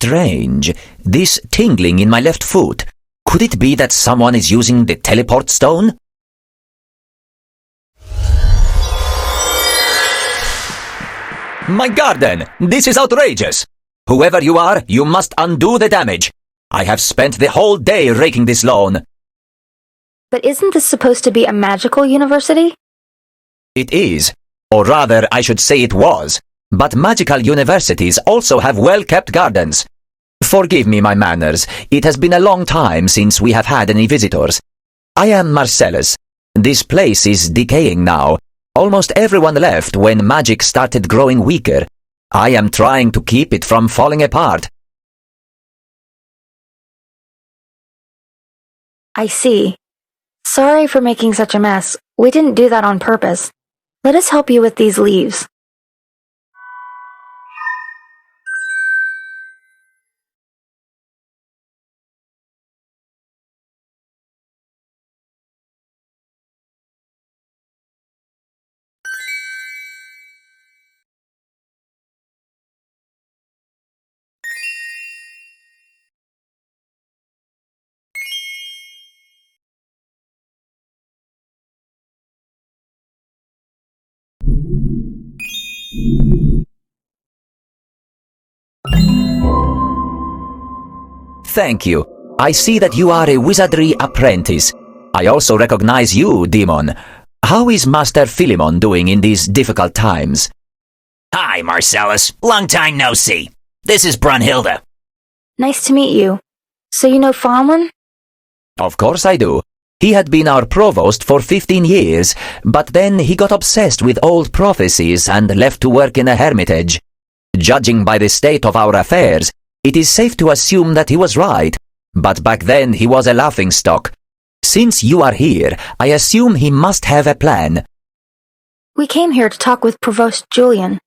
strange. This tingling in my left foot. Could it be that someone is using the teleport stone? My garden! This is outrageous! Whoever you are, you must undo the damage. I have spent the whole day raking this lawn. But isn't this supposed to be a magical university? It is. Or rather, I should say it was. But magical universities also have well-kept gardens. Forgive me my manners. It has been a long time since we have had any visitors. I am Marcellus. This place is decaying now. Almost everyone left when magic started growing weaker. I am trying to keep it from falling apart. I see. Sorry for making such a mess. We didn't do that on purpose. Let us help you with these leaves. Thank you. I see that you are a wizardry apprentice. I also recognize you, Demon. How is Master Philemon doing in these difficult times? Hi, Marcellus. Long time no see. This is Brunhilda. Nice to meet you. So you know Farman? Of course I do. He had been our provost for 15 years, but then he got obsessed with old prophecies and left to work in a hermitage. Judging by the state of our affairs, it is safe to assume that he was right, but back then he was a laughingstock. Since you are here, I assume he must have a plan. We came here to talk with Provost Julian.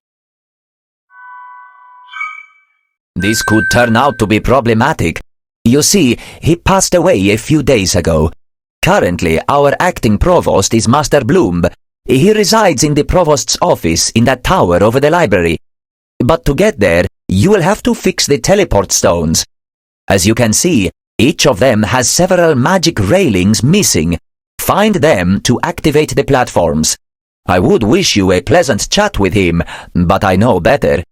This could turn out to be problematic. You see, he passed away a few days ago. Currently, our acting provost is Master Bloom. He resides in the provost's office in that tower over the library. But to get there, you will have to fix the teleport stones. As you can see, each of them has several magic railings missing. Find them to activate the platforms. I would wish you a pleasant chat with him, but I know better.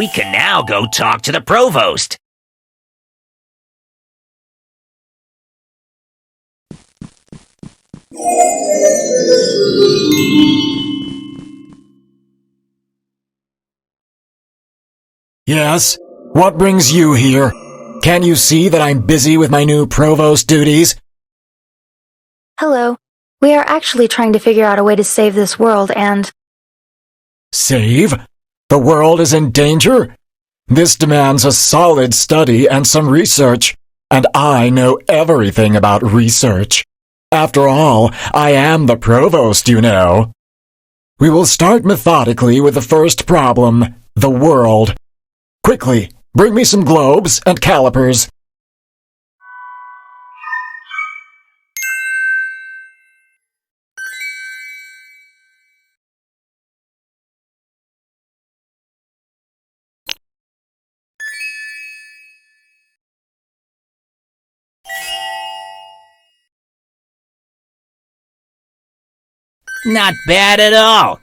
We can now go talk to the provost. Yes? What brings you here? Can't you see that I'm busy with my new provost duties? Hello. We are actually trying to figure out a way to save this world and... Save? The world is in danger? This demands a solid study and some research, and I know everything about research. After all, I am the provost, you know. We will start methodically with the first problem, the world. Quickly, bring me some globes and calipers. Not bad at all.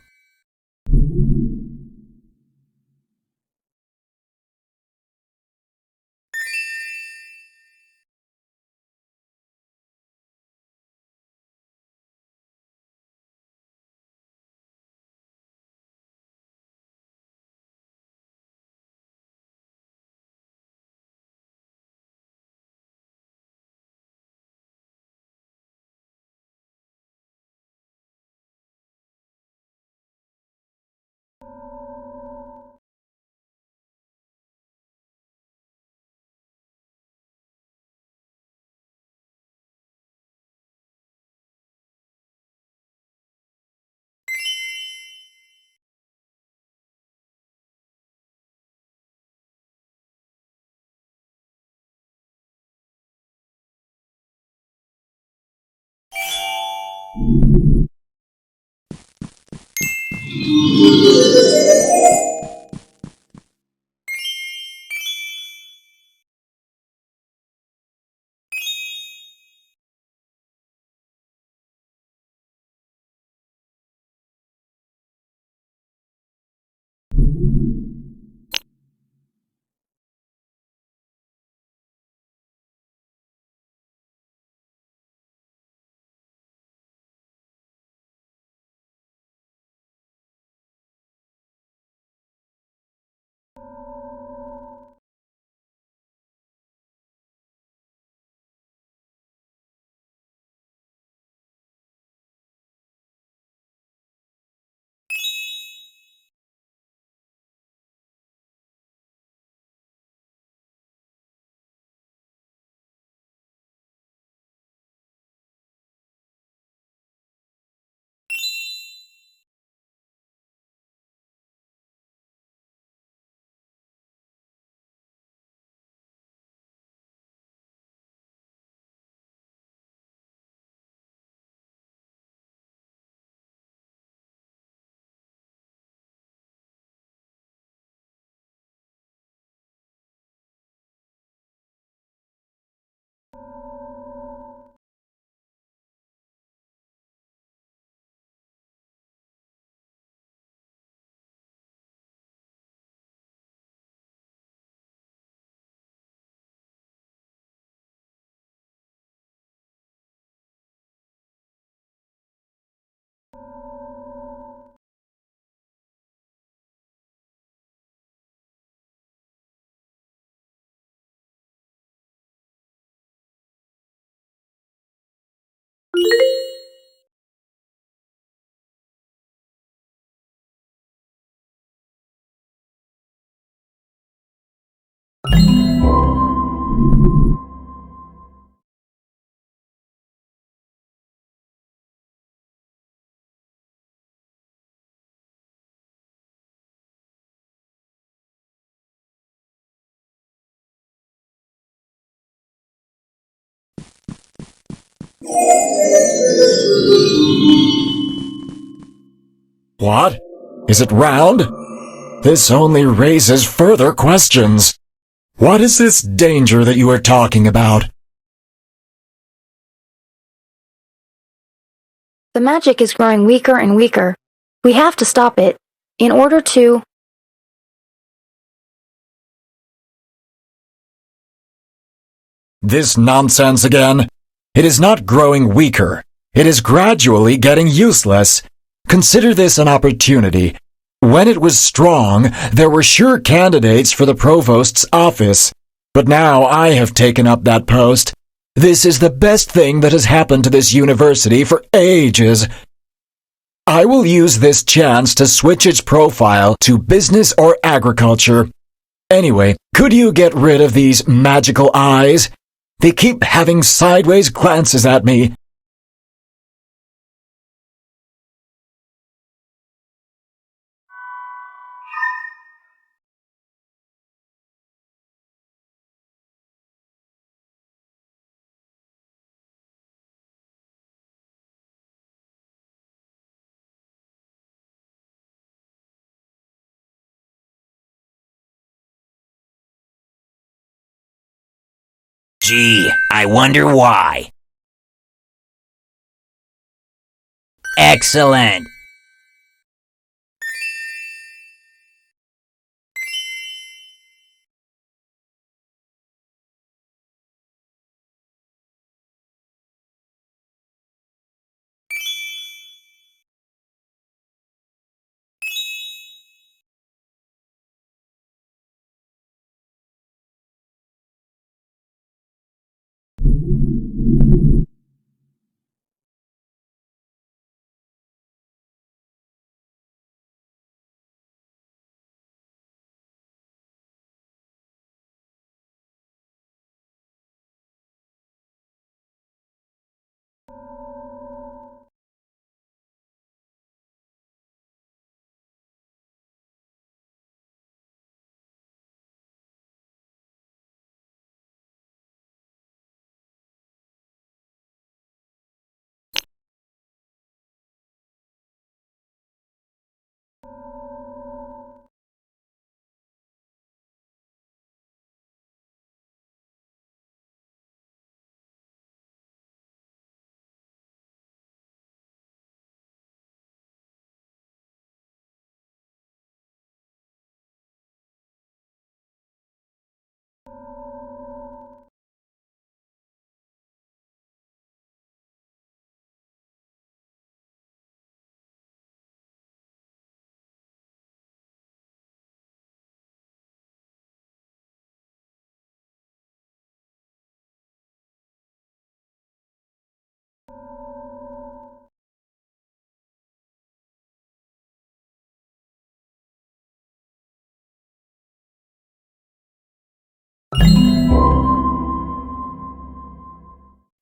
What? Is it round? This only raises further questions. What is this danger that you are talking about? The magic is growing weaker and weaker. We have to stop it. In order to... This nonsense again? It is not growing weaker. It is gradually getting useless. Consider this an opportunity. When it was strong, there were sure candidates for the provost's office. But now I have taken up that post. This is the best thing that has happened to this university for ages. I will use this chance to switch its profile to business or agriculture. Anyway, could you get rid of these magical eyes? They keep having sideways glances at me. Gee, I wonder why. Excellent.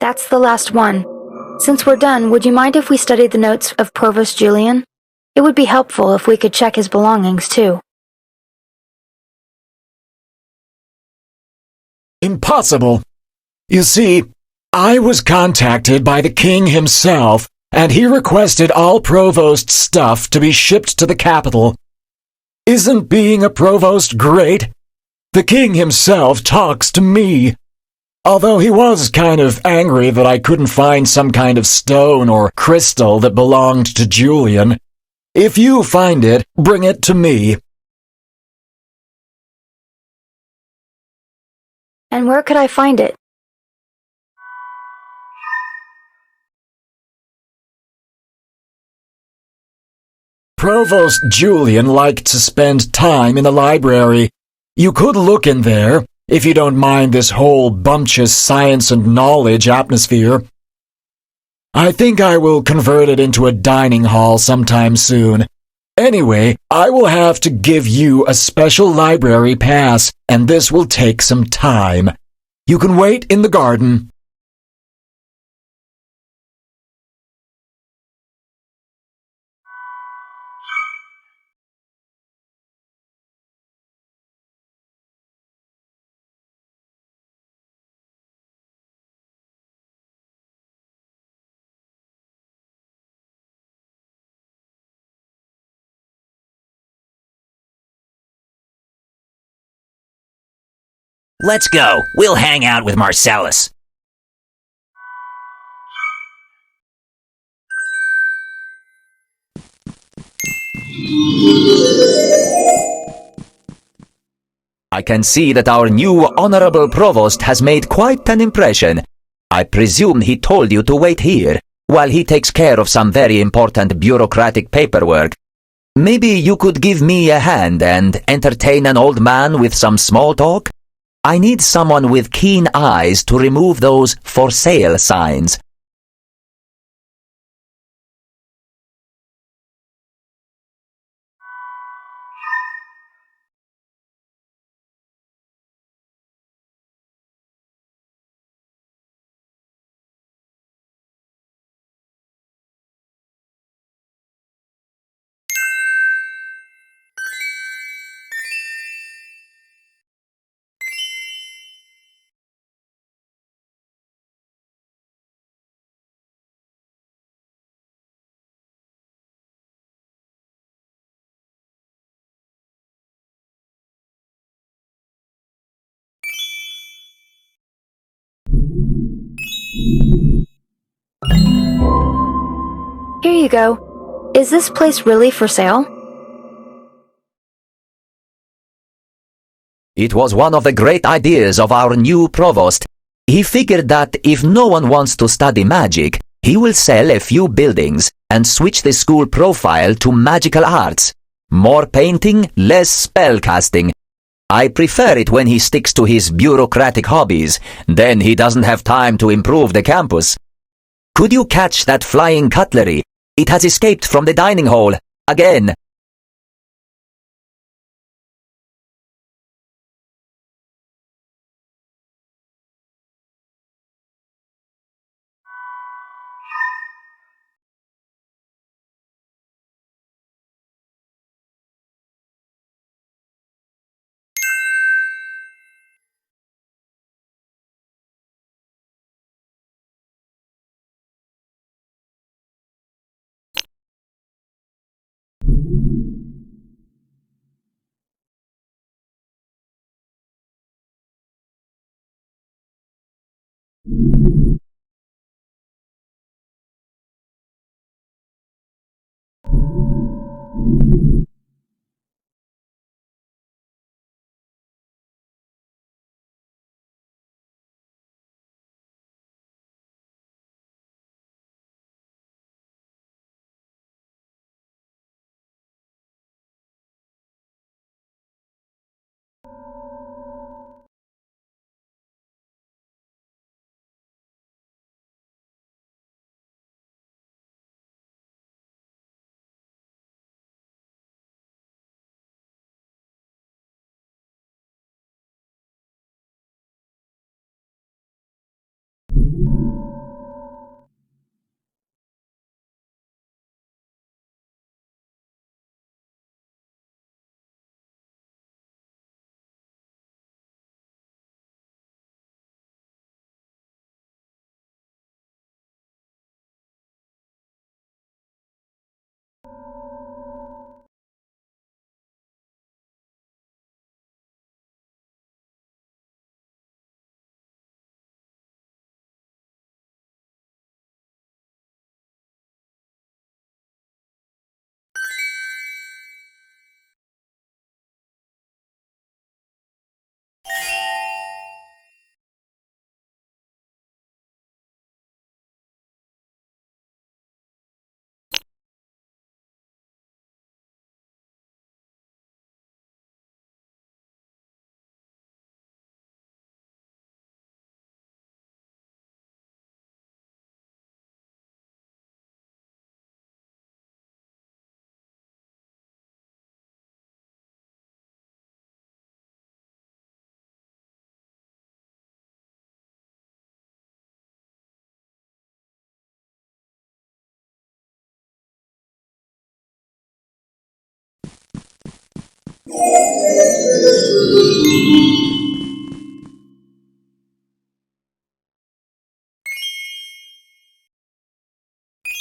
That's the last one. Since we're done, would you mind if we studied the notes of Provost Julian? It would be helpful if we could check his belongings, too. Impossible. You see, I was contacted by the king himself, and he requested all provost stuff to be shipped to the capital. Isn't being a provost great? The king himself talks to me. Although he was kind of angry that I couldn't find some kind of stone or crystal that belonged to Julian. If you find it, bring it to me. And where could I find it? Provost Julian liked to spend time in the library. You could look in there, if you don't mind this whole bumptious science and knowledge atmosphere. I think I will convert it into a dining hall sometime soon. Anyway, I will have to give you a special library pass, and this will take some time. You can wait in the garden. Let's go. We'll hang out with Marcellus. I can see that our new honorable provost has made quite an impression. I presume he told you to wait here, while he takes care of some very important bureaucratic paperwork. Maybe you could give me a hand and entertain an old man with some small talk? I need someone with keen eyes to remove those for sale signs. Here you go. Is this place really for sale? It was one of the great ideas of our new provost. He figured that if no one wants to study magic, he will sell a few buildings and switch the school profile to magical arts. More painting, less spellcasting. I prefer it when he sticks to his bureaucratic hobbies. Then he doesn't have time to improve the campus. Could you catch that flying cutlery? It has escaped from the dining hall. Again.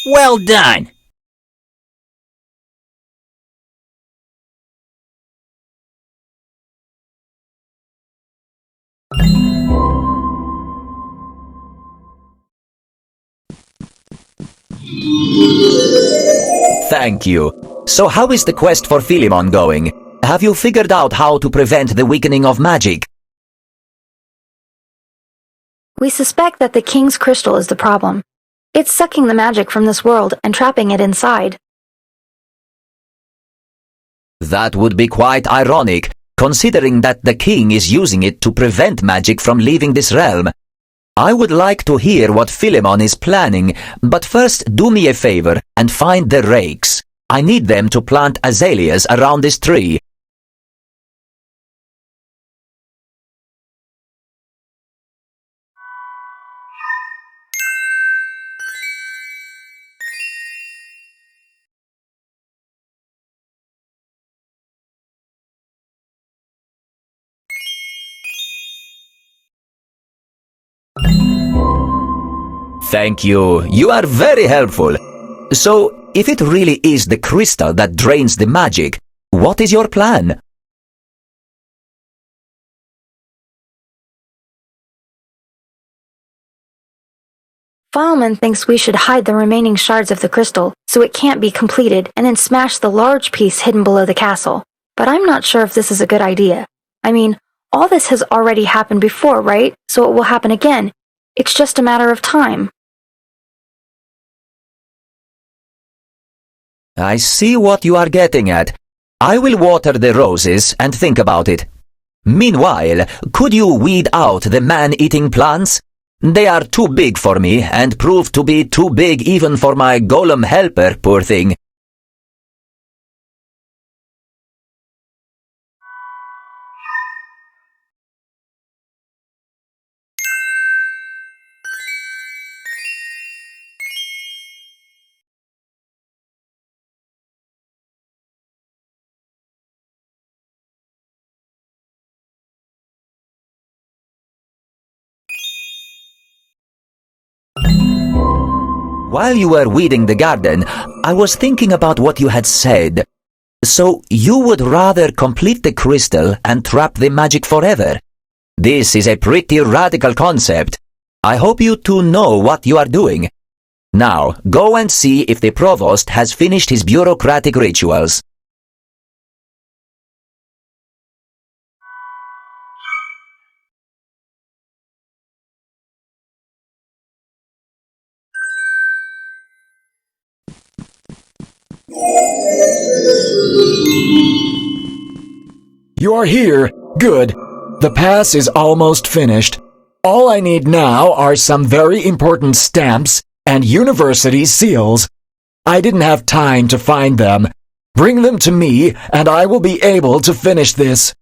Well done! Thank you. So how is the quest for Philemon going? Have you figured out how to prevent the weakening of magic? We suspect that the king's crystal is the problem. It's sucking the magic from this world and trapping it inside. That would be quite ironic, considering that the king is using it to prevent magic from leaving this realm. I would like to hear what Philemon is planning, but first do me a favor and find the rakes. I need them to plant azaleas around this tree. Thank you. You are very helpful. So, if it really is the crystal that drains the magic, what is your plan? Fileman thinks we should hide the remaining shards of the crystal so it can't be completed and then smash the large piece hidden below the castle. But I'm not sure if this is a good idea. I mean, all this has already happened before, right? So it will happen again. It's just a matter of time. I see what you are getting at. I will water the roses and think about it. Meanwhile, could you weed out the man-eating plants? They are too big for me and prove to be too big even for my golem helper, poor thing. While you were weeding the garden, I was thinking about what you had said. So you would rather complete the crystal and trap the magic forever? This is a pretty radical concept. I hope you two know what you are doing. Now, go and see if the provost has finished his bureaucratic rituals. You are here. Good. The pass is almost finished. All I need now are some very important stamps and university seals. I didn't have time to find them. Bring them to me, and I will be able to finish this.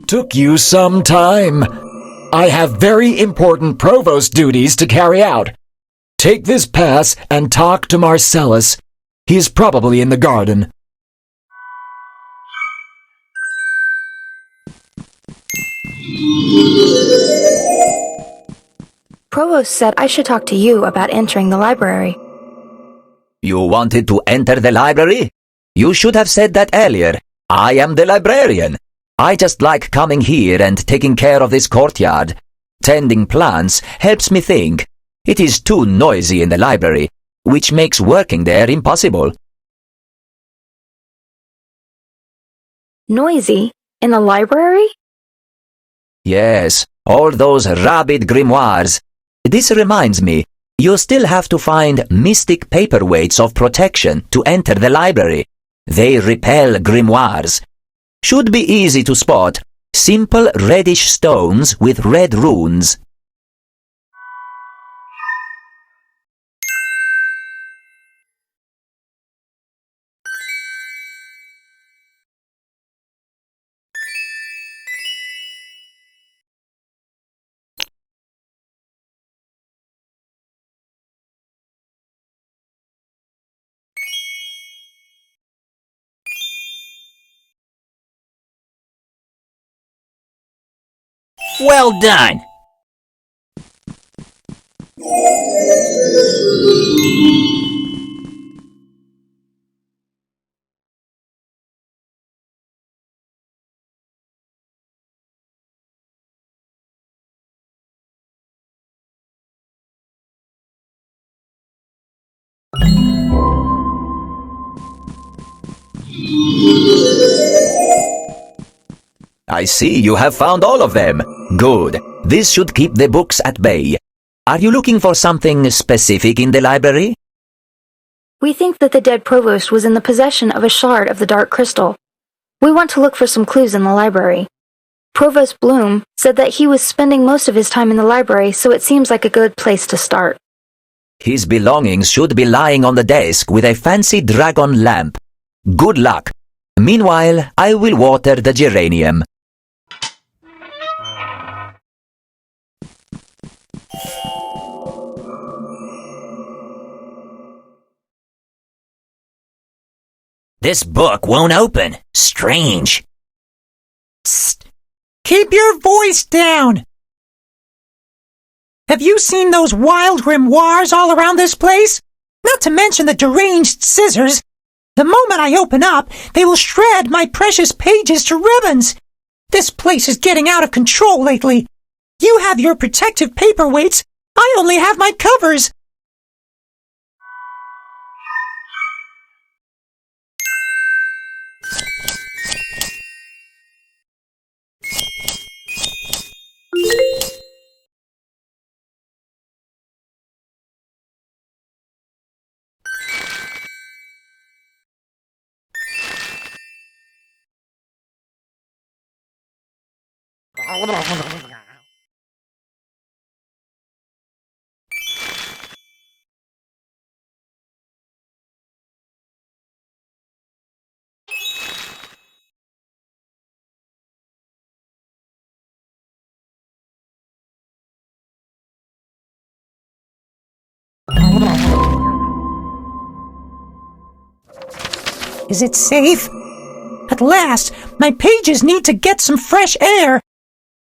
Took you some time. I have very important provost duties to carry out. Take this pass and talk to Marcellus. He is probably in the garden. Provost said I should talk to you about entering the library. You wanted to enter the library? You should have said that earlier. I am the librarian. I just like coming here and taking care of this courtyard. Tending plants helps me think. It is too noisy in the library, which makes working there impossible. Noisy? In the library? Yes, all those rabid grimoires. This reminds me, you still have to find mystic paperweights of protection to enter the library. They repel grimoires. Should be easy to spot. Simple reddish stones with red runes. Well done! I see you have found all of them. Good. This should keep the books at bay. Are you looking for something specific in the library? We think that the dead provost was in the possession of a shard of the dark crystal. We want to look for some clues in the library. Provost Bloom said that he was spending most of his time in the library, so it seems like a good place to start. His belongings should be lying on the desk with a fancy dragon lamp. Good luck. Meanwhile, I will water the geranium. This book won't open. Strange. Psst. Keep your voice down. Have you seen those wild grimoires all around this place? Not to mention the deranged scissors. The moment I open up, they will shred my precious pages to ribbons. This place is getting out of control lately. You have your protective paperweights. I only have my covers. Is it safe? At last, my pages need to get some fresh air.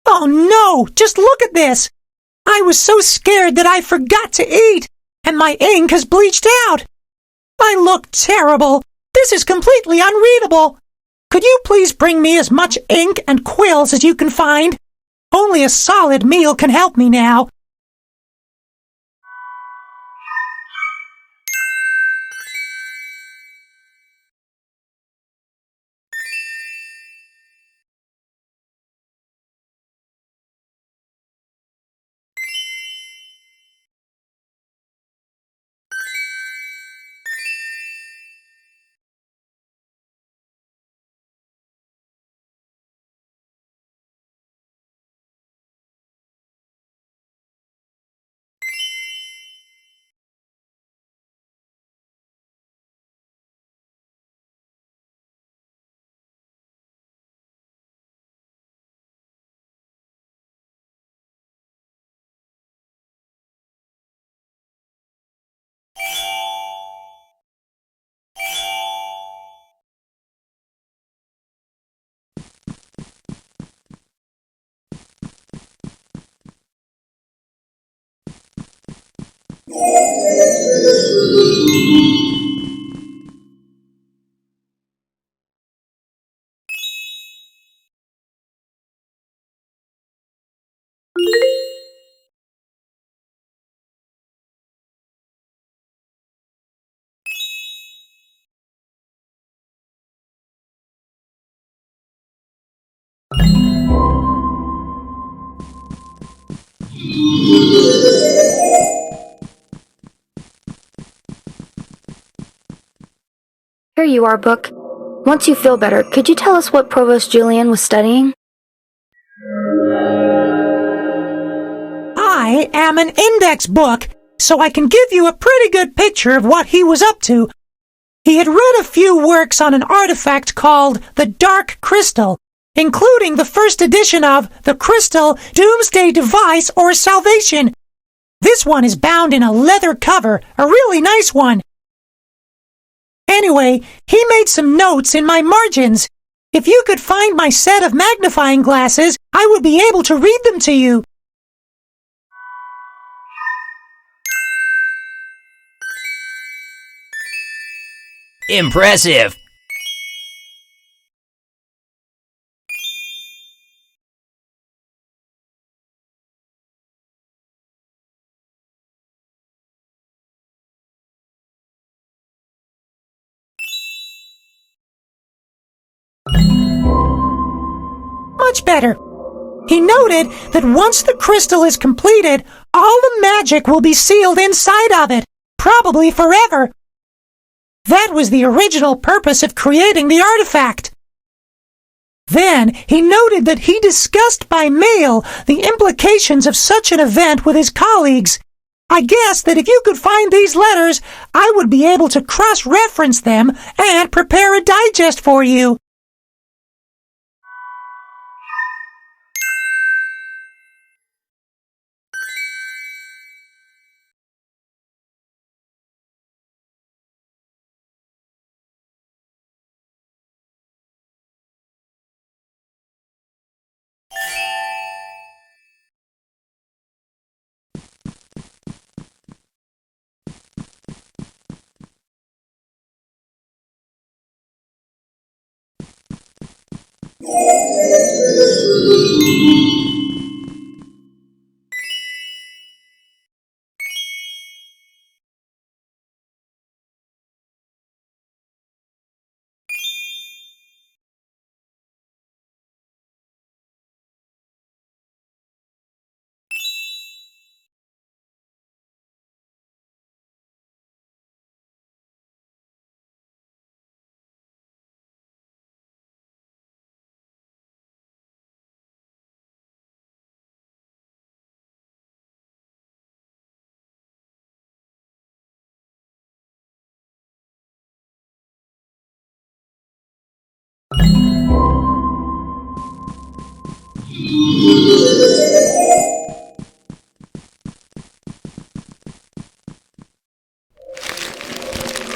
Oh no, just look at this. I was so scared that I forgot to eat, and my ink has bleached out. I look terrible. This is completely unreadable. Could you please bring me as much ink and quills as you can find? Only a solid meal can help me now. Here you are, book. Once you feel better, could you tell us what Provost Julian was studying? I am an index book, so I can give you a pretty good picture of what he was up to. He had read a few works on an artifact called the Dark Crystal, including the first edition of The Crystal Doomsday Device or Salvation. This one is bound in a leather cover, a really nice one. Anyway, he made some notes in my margins. If you could find my set of magnifying glasses, I would be able to read them to you. Impressive. Much better. He noted that once the crystal is completed, all the magic will be sealed inside of it, probably forever. That was the original purpose of creating the artifact. Then he noted that he discussed by mail the implications of such an event with his colleagues. I guess that if you could find these letters, I would be able to cross-reference them and prepare a digest for you.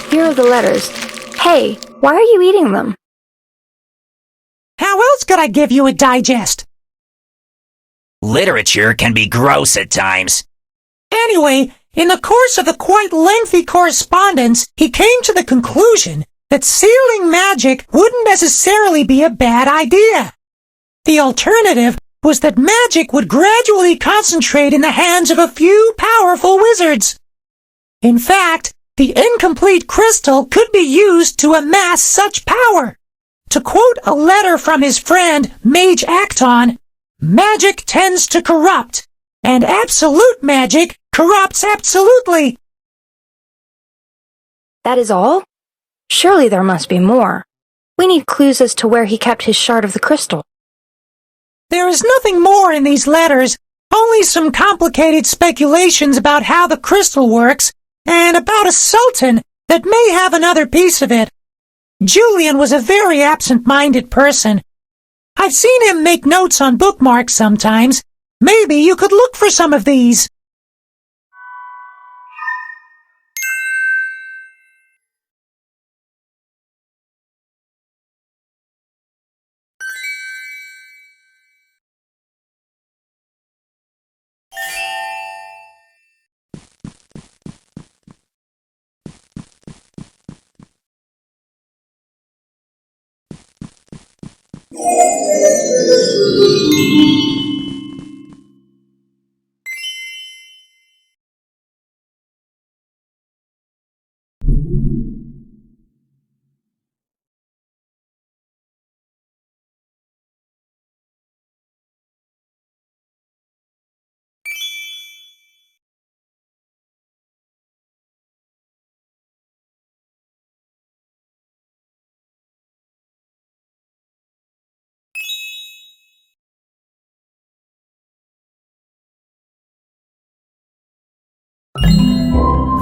Here are the letters. Hey, why are you eating them? How else could I give you a digest? Literature can be gross at times. Anyway, in the course of a quite lengthy correspondence, he came to the conclusion that sealing magic wouldn't necessarily be a bad idea. The alternative was that magic would gradually concentrate in the hands of a few powerful wizards. In fact, the incomplete crystal could be used to amass such power. To quote a letter from his friend, Mage Acton, magic tends to corrupt, and absolute magic corrupts absolutely. That is all? Surely there must be more. We need clues as to where he kept his shard of the crystal. There is nothing more in these letters, only some complicated speculations about how the crystal works, and about a sultan that may have another piece of it. Julian was a very absent-minded person. I've seen him make notes on bookmarks sometimes. Maybe you could look for some of these.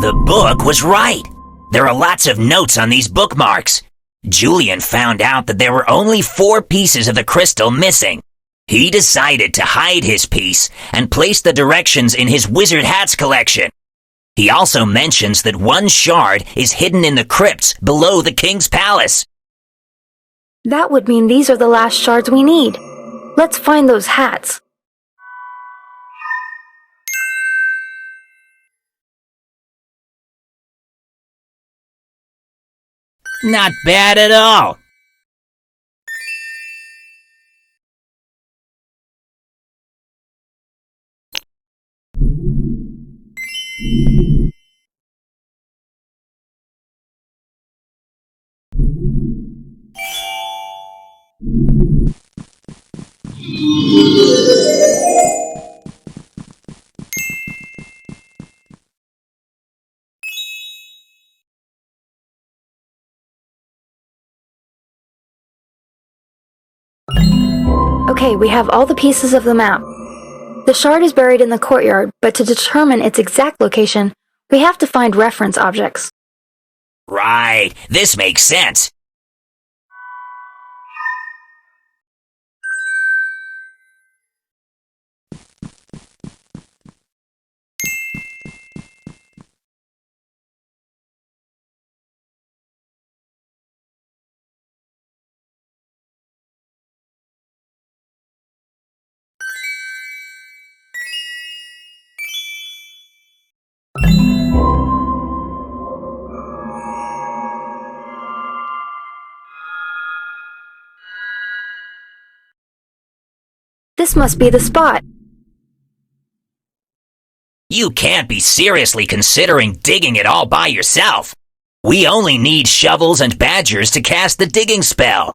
The book was right. There are lots of notes on these bookmarks. Julian found out that there were only 4 pieces of the crystal missing. He decided to hide his piece and place the directions in his wizard hats collection. He also mentions that one shard is hidden in the crypts below the king's palace. That would mean these are the last shards we need. Let's find those hats. Not bad at all. Okay, we have all the pieces of the map. The shard is buried in the courtyard, but to determine its exact location, we have to find reference objects. Right, this makes sense. This must be the spot. You can't be seriously considering digging it all by yourself. We only need shovels and badgers to cast the digging spell.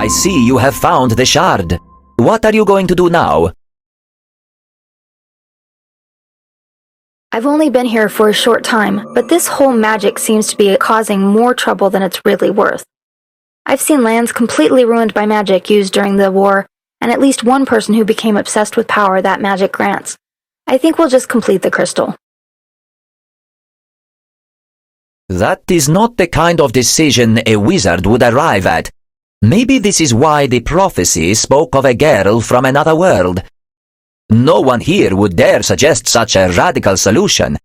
I see you have found the shard. What are you going to do now? I've only been here for a short time, but this whole magic seems to be causing more trouble than it's really worth. I've seen lands completely ruined by magic used during the war, and at least one person who became obsessed with power that magic grants. I think we'll just complete the crystal. That is not the kind of decision a wizard would arrive at. Maybe this is why the prophecy spoke of a girl from another world. No one here would dare suggest such a radical solution.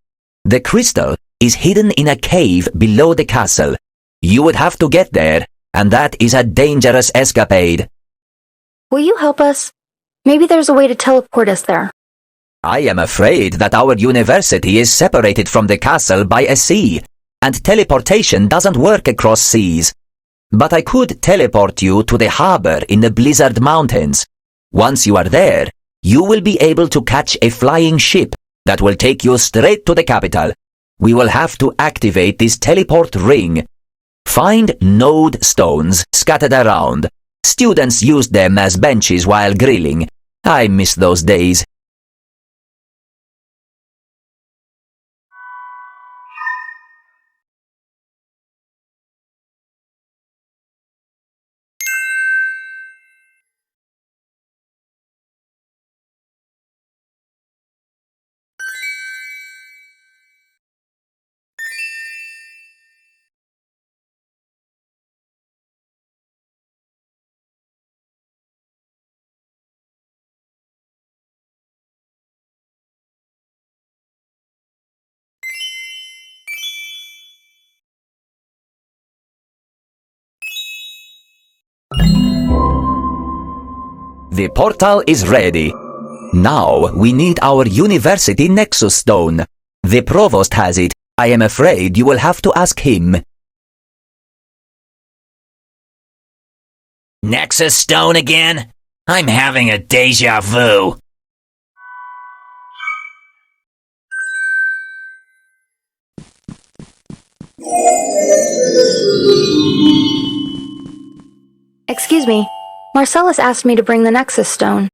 The crystal is hidden in a cave below the castle. You would have to get there, and that is a dangerous escapade. Will you help us? Maybe there's a way to teleport us there. I am afraid that our university is separated from the castle by a sea, and teleportation doesn't work across seas. But I could teleport you to the harbor in the Blizzard Mountains. Once you are there, you will be able to catch a flying ship that will take you straight to the capital. We will have to activate this teleport ring. Find node stones scattered around. Students used them as benches while grilling. I miss those days. The portal is ready. Now we need our university Nexus Stone. The provost has it. I am afraid you will have to ask him. Nexus Stone again? I'm having a deja vu. Excuse me. Marcellus asked me to bring the Nexus Stone.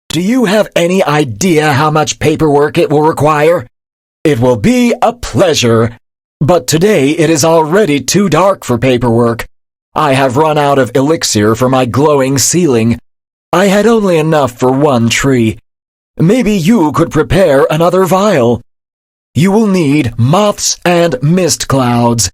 Do you have any idea how much paperwork it will require? It will be a pleasure. But today it is already too dark for paperwork. I have run out of elixir for my glowing ceiling. I had only enough for one tree. Maybe you could prepare another vial. You will need moths and mist clouds.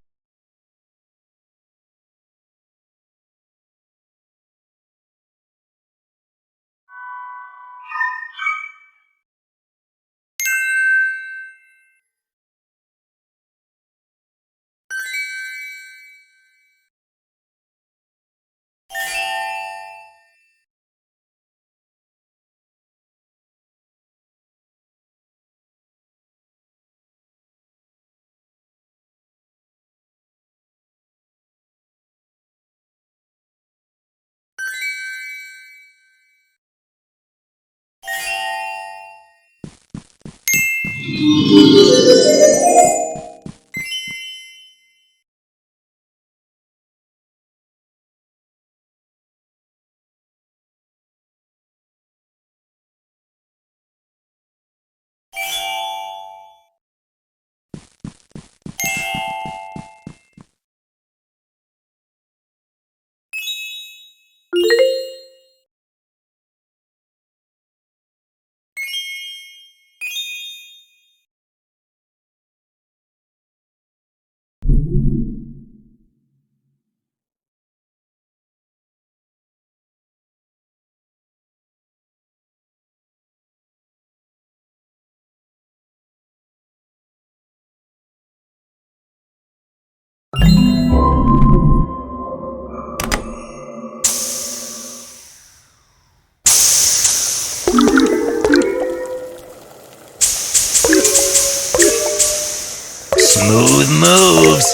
Smooth moves.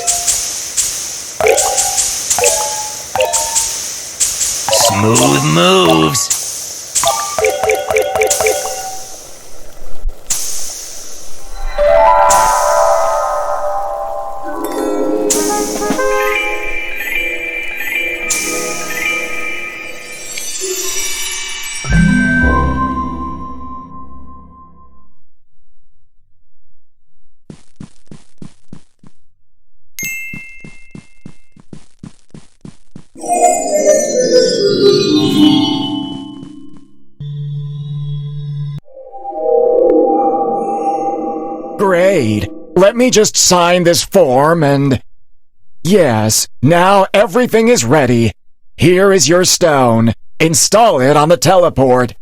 Smooth moves. Great. Let me just sign this form and... Yes, now everything is ready. Here is your stone. Install it on the teleport.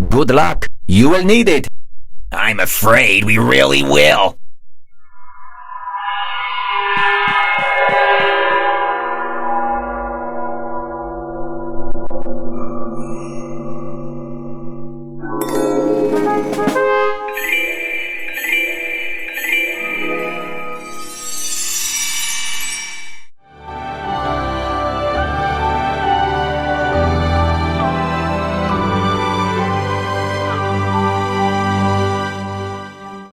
Good luck. You will need it. I'm afraid we really will.